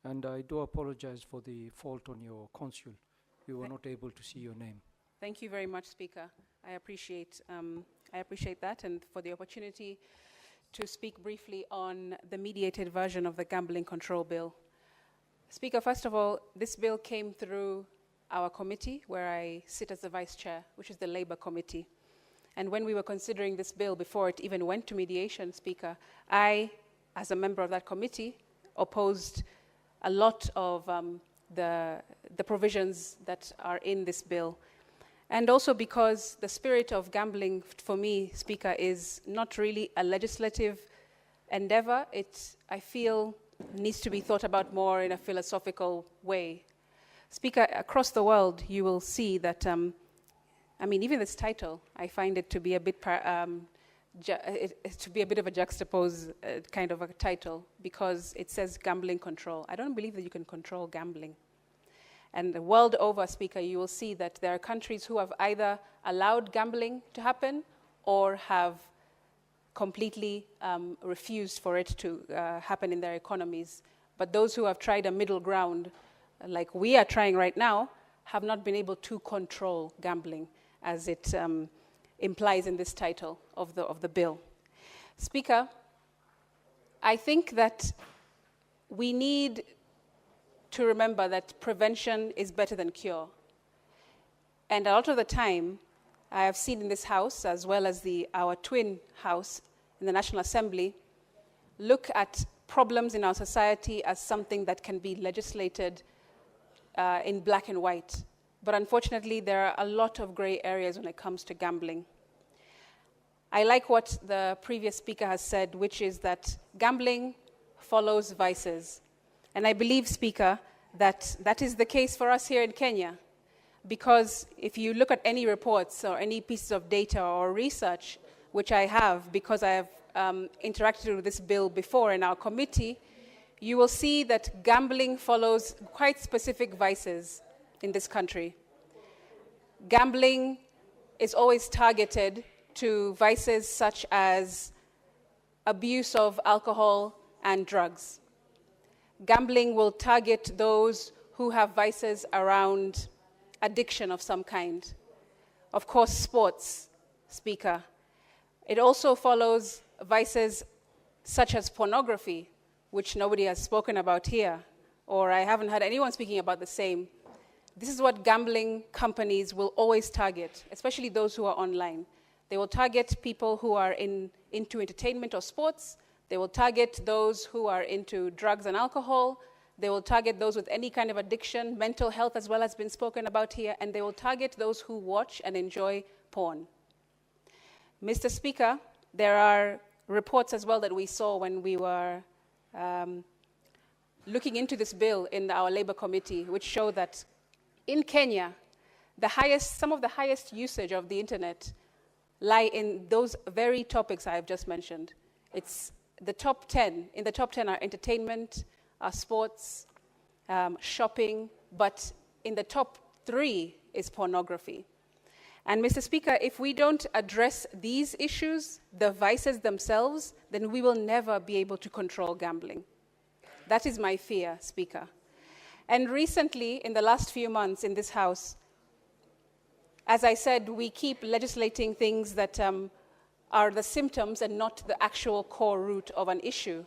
And I do apologize for the fault on your consul. We were not able to see your name. Thank you very much, Speaker. I appreciate that, and for the opportunity to speak briefly on the mediated version of the Gambling Control Bill. Speaker, first of all, this bill came through our committee, where I sit as the Vice Chair, which is the Labour Committee. And when we were considering this bill before it even went to mediation, Speaker, I, as a member of that committee, opposed a lot of the provisions that are in this bill. And also because the spirit of gambling, for me, Speaker, is not really a legislative endeavor. It, I feel, needs to be thought about more in a philosophical way. Speaker, across the world, you will see that, even this title, I find it to be a bit of a juxtaposed kind of a title, because it says gambling control. I don't believe that you can control gambling. And the world over, Speaker, you will see that there are countries who have either allowed gambling to happen or have completely refused for it to happen in their economies. But those who have tried a middle ground, like we are trying right now, have not been able to control gambling, as it implies in this title of the bill. Speaker, I think that we need to remember that prevention is better than cure. And a lot of the time, I have seen in this House, as well as our twin house in the National Assembly, look at problems in our society as something that can be legislated in black and white. But unfortunately, there are a lot of gray areas when it comes to gambling. I like what the previous speaker has said, which is that gambling follows vices. And I believe, Speaker, that that is the case for us here in Kenya. Because if you look at any reports or any pieces of data or research, which I have, because I have interacted with this bill before in our committee, you will see that gambling follows quite specific vices in this country. Gambling is always targeted to vices such as abuse of alcohol and drugs. Gambling will target those who have vices around addiction of some kind. Of course, sports, Speaker. It also follows vices such as pornography, which nobody has spoken about here, or I haven't heard anyone speaking about the same. This is what gambling companies will always target, especially those who are online. They will target people who are into entertainment or sports. They will target those who are into drugs and alcohol. They will target those with any kind of addiction. Mental health as well has been spoken about here. And they will target those who watch and enjoy porn. Mr. Speaker, there are reports as well that we saw when we were looking into this bill in our Labour Committee, which show that in Kenya, some of the highest usage of the internet lie in those very topics I have just mentioned. It's the top 10. In the top 10 are entertainment, sports, shopping, but in the top 3 is pornography. And Mr. Speaker, if we don't address these issues, the vices themselves, then we will never be able to control gambling. That is my fear, Speaker. And recently, in the last few months in this House, as I said, we keep legislating things that are the symptoms and not the actual core root of an issue.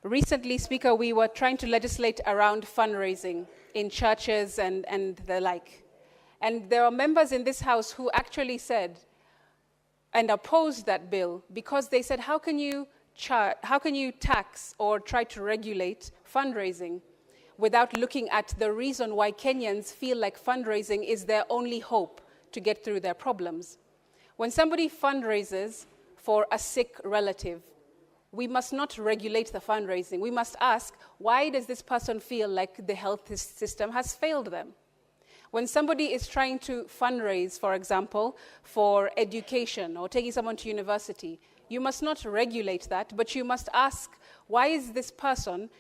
Recently, Speaker, we were trying to legislate around fundraising in churches and the like. And there are members in this House who actually said and opposed that bill because they said, how can you tax or try to regulate fundraising without looking at the reason why Kenyans feel like fundraising is their only hope to get through their problems? When somebody fundraises for a sick relative, we must not regulate the fundraising. We must ask, why does this person feel like the health system has failed them? When somebody is trying to fundraise, for example, for education or taking someone to university, you must not regulate that, but you must ask, why is this person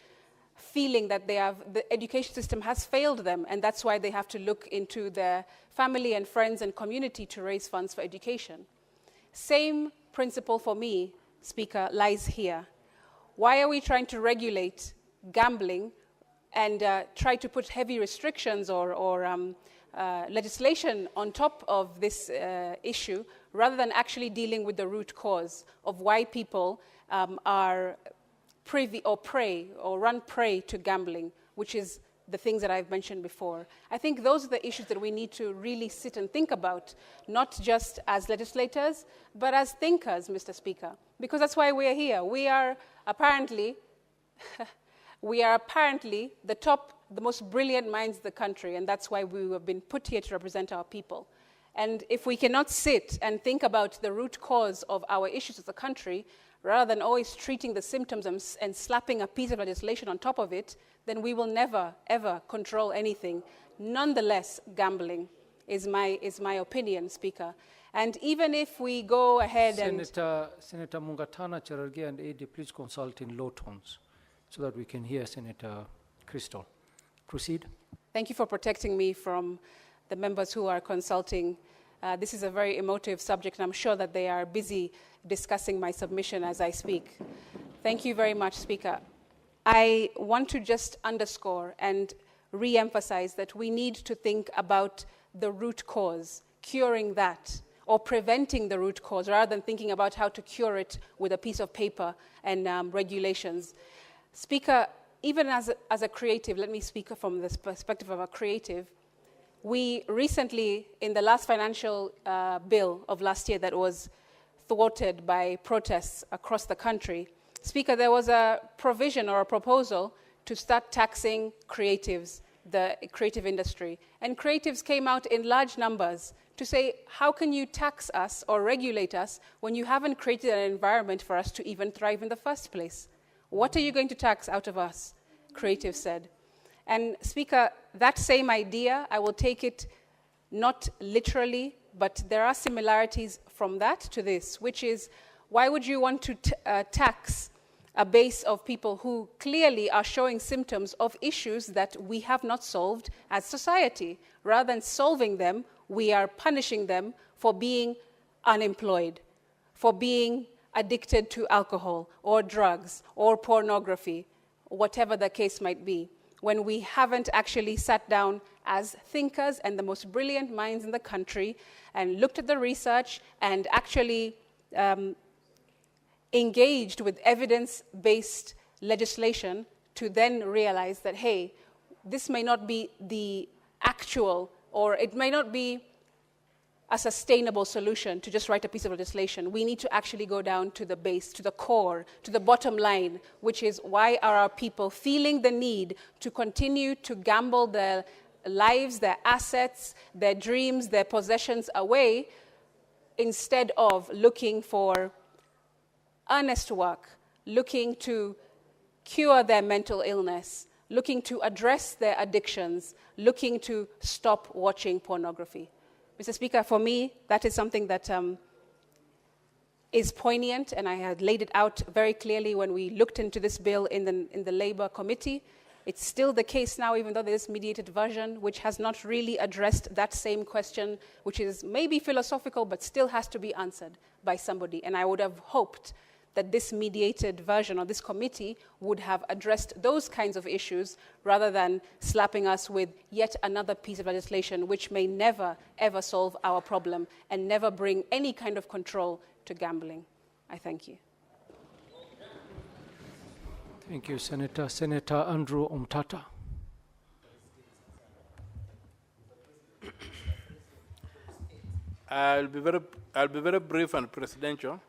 feeling that the education system has failed them, and that's why they have to look into their family and friends and community to raise funds for education. Same principle for me, Speaker, lies here. Why are we trying to regulate gambling and try to put heavy restrictions or legislation on top of this issue, rather than actually dealing with the root cause of why people are privy or prey or run prey to gambling, which is the things that I've mentioned before. I think those are the issues that we need to really sit and think about, not just as legislators, but as thinkers, Mr. Speaker, because that's why we are here. We are apparently the most brilliant minds in the country, and that's why we have been put here to represent our people. And if we cannot sit and think about the root cause of our issues as a country, rather than always treating the symptoms and slapping a piece of legislation on top of it, then we will never, ever control anything. Nonetheless, gambling is my opinion, Speaker. And even if we go ahead Senator Mungatana Cherargei and AD, please consult in low tones so that we can hear Senator Crystal. Proceed. Thank you for protecting me from the members who are consulting. This is a very emotive subject, and I'm sure that they are busy discussing my submission as I speak. Thank you very much, Speaker. I want to just underscore and re-emphasize that we need to think about the root cause, curing that, or preventing the root cause, rather than thinking about how to cure it with a piece of paper and regulations. Speaker, even as a creative, let me speak from the perspective of a creative. We recently, in the last financial bill of last year that was thwarted by protests across the country, Speaker, there was a provision or a proposal to start taxing creatives, the creative industry. And creatives came out in large numbers to say, how can you tax us or regulate us when you haven't created an environment for us to even thrive in the first place? What are you going to tax out of us? Creatives said. And Speaker, that same idea, I will take it not literally, but there are similarities from that to this, which is, why would you want to tax a base of people who clearly are showing symptoms of issues that we have not solved as society? Rather than solving them, we are punishing them for being unemployed, for being addicted to alcohol or drugs or pornography, whatever the case might be, when we haven't actually sat down as thinkers and the most brilliant minds in the country and looked at the research and actually engaged with evidence-based legislation to then realize that, hey, this may not be the actual, or it may not be a sustainable solution to just write a piece of legislation. We need to actually go down to the base, to the core, to the bottom line, which is, why are our people feeling the need to continue to gamble their lives, their assets, their dreams, their possessions away, instead of looking for earnest work, looking to cure their mental illness, looking to address their addictions, looking to stop watching pornography. Mr. Speaker, for me, that is something that is poignant, and I had laid it out very clearly when we looked into this bill in the Labour Committee. It's still the case now, even though there's mediated version, which has not really addressed that same question, which is maybe philosophical, but still has to be answered by somebody. And I would have hoped that this mediated version or this committee would have addressed those kinds of issues rather than slapping us with yet another piece of legislation which may never, ever solve our problem and never bring any kind of control to gambling. I thank you. Thank you, Senator. Senator Andrew Omtata. I'll be very brief and presidential.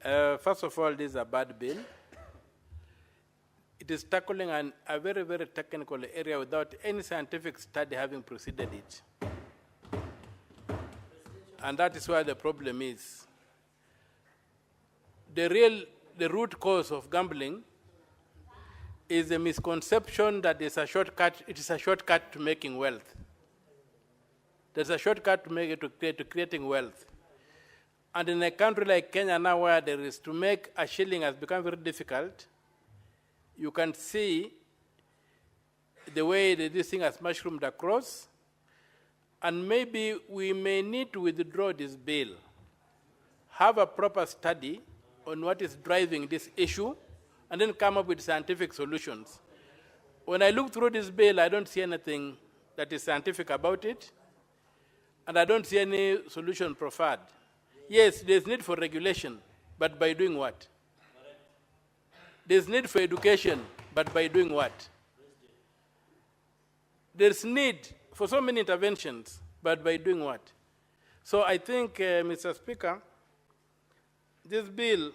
First of all, this is a bad bill. It is tackling a very, very technical area without any scientific study having preceded it. And that is where the problem is. The root cause of gambling is a misconception that it's a shortcut, it is a shortcut to making wealth. There's a shortcut to creating wealth. And in a country like Kenya now, where there is to make a shilling has become very difficult, you can see the way that this thing has mushroomed across. And maybe we may need to withdraw this bill have a proper study on what is driving this issue, and then come up with scientific solutions. When I look through this bill, I don't see anything that is scientific about it, and I don't see any solution proffered. Yes, there's need for regulation, but by doing what? There's need for education, but by doing what? There's need for so many interventions, but by doing what? So I think, Mr. Speaker, this bill,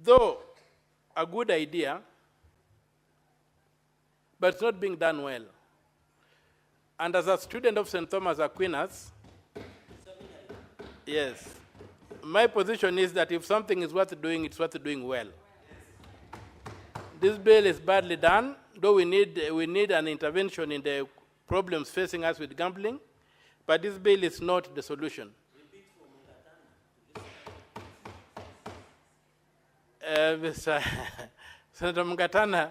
though a good idea, but it's not being done well. And as a student of St. Thomas Aquinas, yes, my position is that if something is worth doing, it's worth doing well. This bill is badly done, though we need an intervention in the problems facing us with gambling, but this bill is not the solution. Senator Mungatana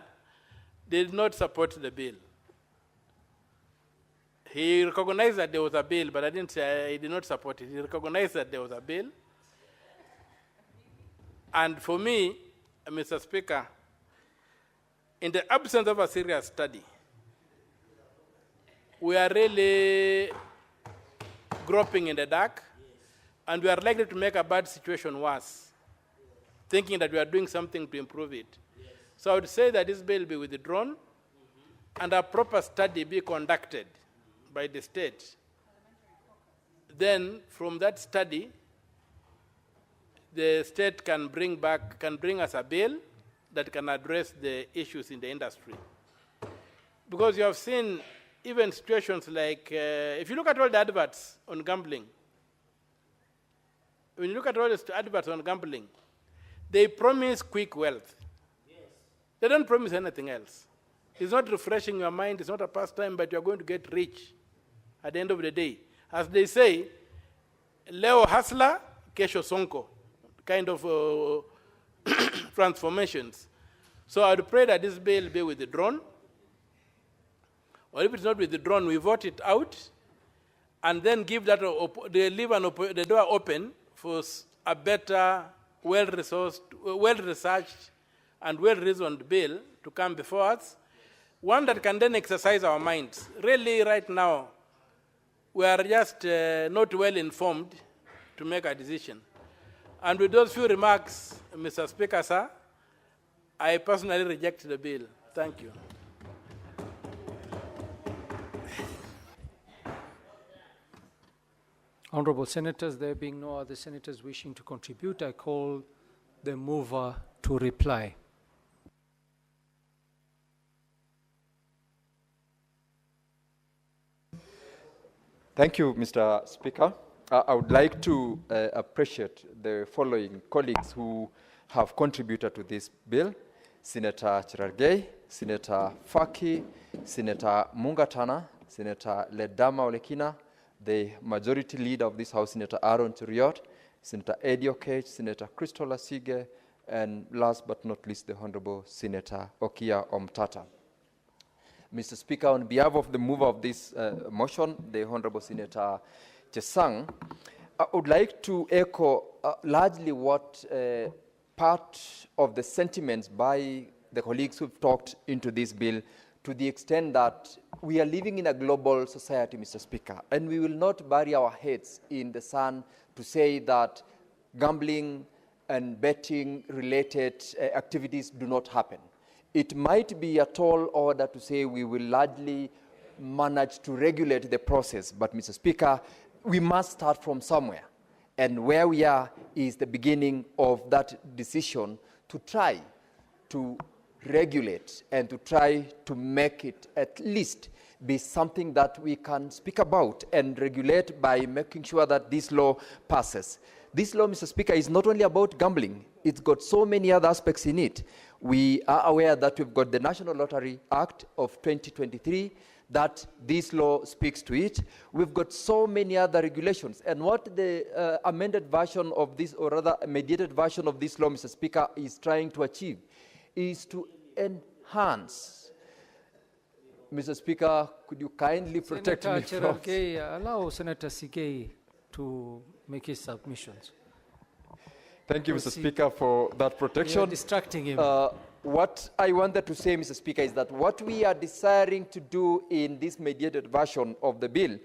did not support the bill. He recognized that there was a bill, but I didn't say he did not support it. He recognized that there was a bill. And for me, Mr. Speaker, in the absence of a serious study, we are really groping in the dark, and we are likely to make a bad situation worse, thinking that we are doing something to improve it. So I would say that this bill be withdrawn, and a proper study be conducted by the state. Then, from that study, the state can bring us a bill that can address the issues in the industry. Because you have seen even situations like, if you look at all the adverts on gambling, when you look at all the adverts on gambling, they promise quick wealth. Yes. They don't promise anything else. It's not refreshing your mind, it's not a pastime, but you're going to get rich at the end of the day. As they say, leo hustler, kesho sonko, kind of transformations. So I would pray that this bill be withdrawn, or if it's not withdrawn, we vote it out, and then give that, leave the door open for a better, well-resourced, well-researched, and well-reasoned bill to come before us, one that can then exercise our minds. Really, right now, we are just not well-informed to make a decision. And with those few remarks, Mr. Speaker, sir, I personally reject the bill. Thank you. Honorable Senators, there being no other senators wishing to contribute, I call the mover to reply. Thank you, Mr. Speaker. I would like to appreciate the following colleagues who have contributed to this bill: Senator Cherargei, Senator Faki, Senator Mungatana, Senator Ledama Olekina, the majority leader of this House, Senator Aaron Cheriot, Senator Eddie Okech, Senator Crystal Asige, and last but not least, the Honorable Senator Okia Omtata. Mr. Speaker, on behalf of the mover of this motion, the Honorable Senator Chesang, I would like to echo largely what part of the sentiments by the colleagues who've talked into this bill, to the extent that we are living in a global society, Mr. Speaker, and we will not bury our heads in the sand to say that gambling and betting-related activities do not happen. It might be a tall order to say we will largely manage to regulate the process, but, Mr. Speaker, we must start from somewhere. And where we are is the beginning of that decision to try to regulate and to try to make it at least be something that we can speak about and regulate by making sure that this law passes. This law, Mr. Speaker, is not only about gambling. It's got so many other aspects in it. We are aware that we've got the National Lottery Act of 2023, that this law speaks to it. We've got so many other regulations. And what the amended version of this, or rather mediated version of this law, Mr. Speaker, is trying to achieve is to enhance. Mr. Speaker, could you kindly protect Senator me from... Cherargei, allow Senator Sigei to make his submissions. Thank you, Because Mr. he- Speaker, for that You're protection. distracting him. What I wanted to say, Mr. Speaker, is that what we are desiring to do in this mediated version of the bill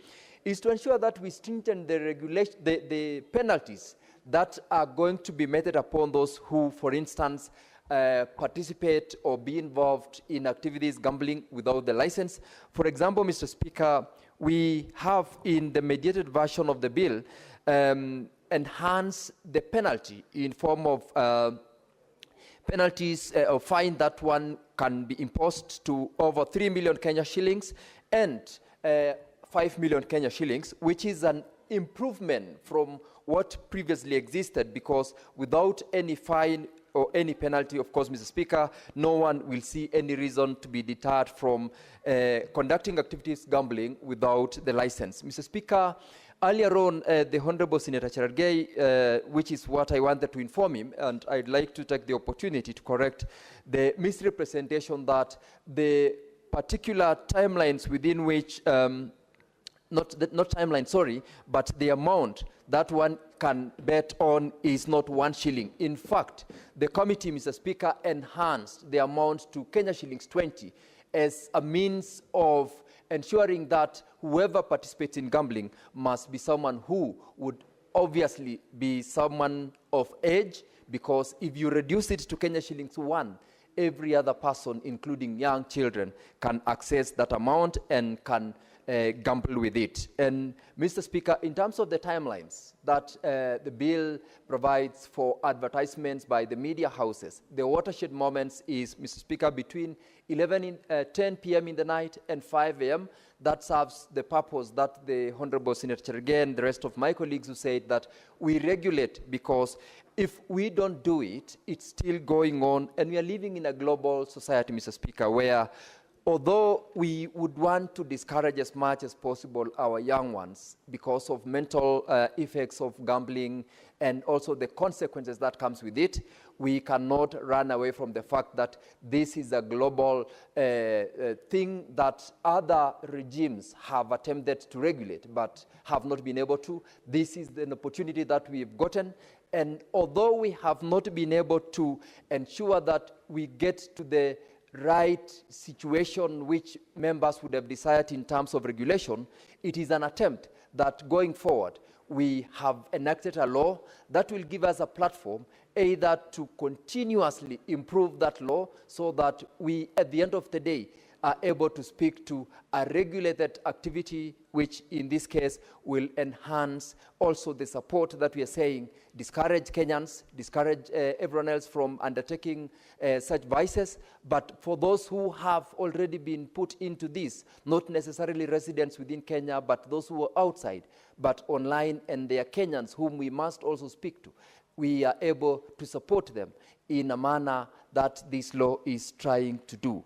is to ensure that we strengthen the penalties that are going to be meted upon those who, for instance, participate or be involved in activities gambling without the license. For example, Mr. Speaker, we have in the mediated version of the bill enhanced the penalty in form of penalties or fine that one can be imposed to over 3 million Kenya shillings and 5 million Kenya shillings, which is an improvement from what previously existed, because without any fine or any penalty, of course, Mr. Speaker, no one will see any reason to be deterred from conducting activities gambling without the license. Mr. Speaker, earlier on, the Honorable Senator Cherargei, which is what I wanted to inform him, and I'd like to take the opportunity to correct the misrepresentation that the particular timelines within which, not timeline, sorry, but the amount that one can bet on is not 1 shilling. In fact, the committee, Mr. Speaker, enhanced the amount to Kenya shillings 20 as a means of ensuring that whoever participates in gambling must be someone who would obviously be someone of age, because if you reduce it to Kenya shillings 1, every other person, including young children, can access that amount and can gamble with it. And Mr. Speaker, in terms of the timelines that the bill provides for advertisements by the media houses, the watershed moments is, Mr. Speaker, between 10 p.m. in the night and 5 a.m. That serves the purpose that the Honorable Senator Cherargei and the rest of my colleagues who said that we regulate, because if we don't do it, it's still going on, and we are living in a global society, Mr. Speaker, where although we would want to discourage as much as possible our young ones because of mental effects of gambling and also the consequences that comes with it, we cannot run away from the fact that this is a global thing that other regimes have attempted to regulate but have not been able to. This is an opportunity that we've gotten. And although we have not been able to ensure that we get to the right situation which members would have desired in terms of regulation, it is an attempt that going forward we have enacted a law that will give us a platform either to continuously improve that law so that we, at the end of the day, are able to speak to a regulated activity, which in this case will enhance also the support that we are saying, discourage Kenyans, discourage everyone else from undertaking such vices. But for those who have already been put into this, not necessarily residents within Kenya, but those who are outside, but online, and they are Kenyans whom we must also speak to, we are able to support them in a manner that this law is trying to do.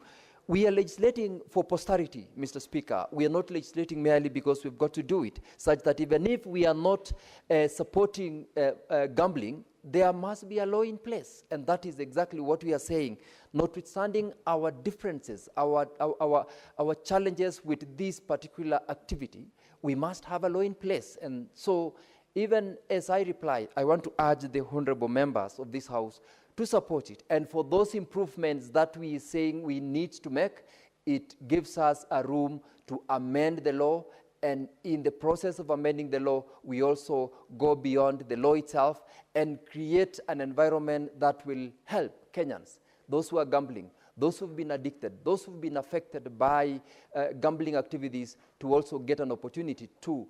We are legislating for posterity, Mr. Speaker. We are not legislating merely because we've got to do it, such that even if we are not supporting gambling, there must be a law in place. And that is exactly what we are saying. Notwithstanding our differences, our challenges with this particular activity, we must have a law in place. And so, even as I reply, I want to urge the honorable members of this House to support it. And for those improvements that we are saying we need to make, it gives us a room to amend the law. And in the process of amending the law, we also go beyond the law itself and create an environment that will help Kenyans, those who are gambling, those who have been addicted, those who have been affected by gambling activities, to also get an opportunity to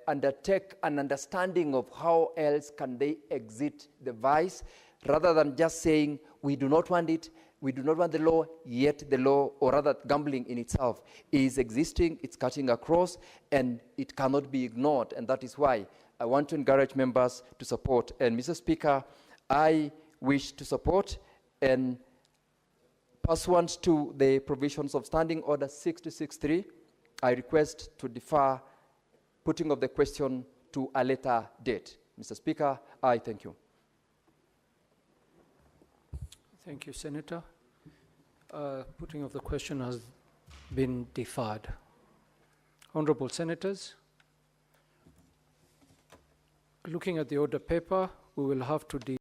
undertake an understanding of how else can they exit the vice, rather than just saying, we do not want it, we do not want the law, yet the law, or rather gambling in itself, is existing, it's cutting across, and it cannot be ignored. And that is why I want to encourage members to support. And Mr. Speaker, I wish to support, and pursuant to the provisions of Standing Order 6-3, I request to defer putting of the question to a later date. Mr. Speaker, I thank you. Thank you, Senator. Putting of the question has been deferred. Honorable Senators, Looking at the order paper, we will have to